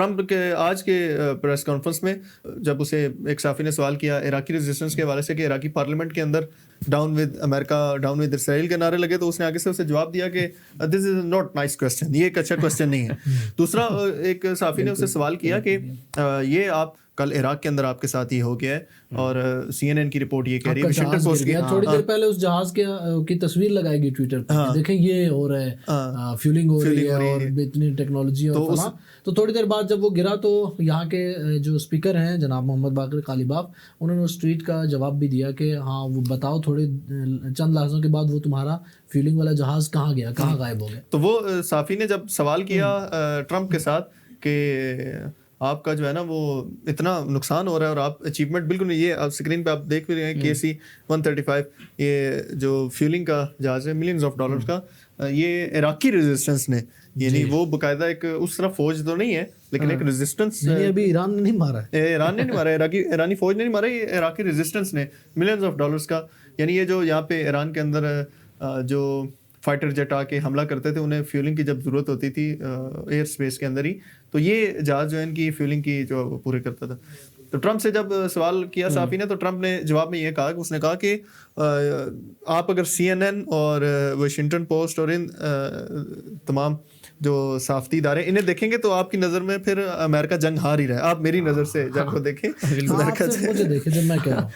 Trump کے آج کے پریس کانفرنس میں جب اسے ایک صحافی نے سوال کیا عراقی ریزسٹنس کے حوالے سے کہ عراقی پارلیمنٹ کے اندر ڈاؤن ود امریکہ ڈاؤن ود اسرائیل کے نعرے لگے، تو اس نے آگے سے اسے جواب دیا کہ دس از ناٹ نائس کوسچن، یہ ایک اچھا کوسچن نہیں ہے. دوسرا ایک صحافی نے اسے سوال کیا کہ یہ آپ کل عراق کے اندر آپ کے ساتھ یہ ہو گیا ہے، اور سی این این کی رپورٹ یہ کہہ رہی ہے، واشنگٹن پوسٹ کی تھوڑی دیر پہلے اس جہاز کی تصویر لگائے گی ٹویٹر پہ، دیکھیں یہ ہو رہا ہے، فیولنگ ہو رہی ہے اور اتنی ٹیکنالوجی اور فلاں. تو تھوڑی دیر بعد جب وہ گرا تو یہاں کے جو اسپیکر ہیں جناب محمد باقر قالیباف، انہوں نے اس ٹویٹ کا جواب بھی دیا کہ ہاں وہ بتاؤ تھوڑے چند لحظوں کے بعد وہ تمہارا فیولنگ والا جہاز کہاں گیا، کہاں غائب ہو گیا. تو وہ صحافی نے جب سوال کیا ٹرمپ کے ساتھ کہ آپ کا جو ہے نا وہ اتنا نقصان ہو رہا ہے اور آپ اچیومنٹ بالکل نہیں، یہ اسکرین پہ آپ دیکھ بھی رہے ہیں KC-135 یہ جو فیولنگ کا جہاز ہے ملینز آف ڈالرز کا، یہ عراقی ریزسٹنس نے، یعنی وہ باقاعدہ ایک اس طرح فوج تو نہیں ہے لیکن ایک ریزسٹنس، ابھی ایران نے نہیں مارا ہے، ایران نے نہیں مارا، ایرانی فوج نے نہیں مارا، یہ عراقی ریزسٹنس نے ملینز آف ڈالرز کا. یعنی یہ جو یہاں پہ ایران کے اندر جو فائٹر جیٹ آ کے حملہ کرتے تھے، انہیں فیولنگ کی جب ضرورت ہوتی تھی ایئر اسپیس کے اندر ہی، تو یہ جہاز جو ہے ان کی فیولنگ کی جو پورے کرتا تھا. تو ٹرمپ سے جب سوال کیا صحافی نے، تو ٹرمپ نے جواب میں یہ کہا کہ اس نے کہا کہ آپ اگر CNN اور واشنگٹن پوسٹ اور ان تمام جو صحافتی ادارے انہیں دیکھیں گے تو آپ کی نظر میں پھر امریکہ جنگ ہار ہی رہا ہے. آپ میری نظر سے جنگ کو دیکھیں، مجھے دیکھیں جب میں کہہ رہا ہوں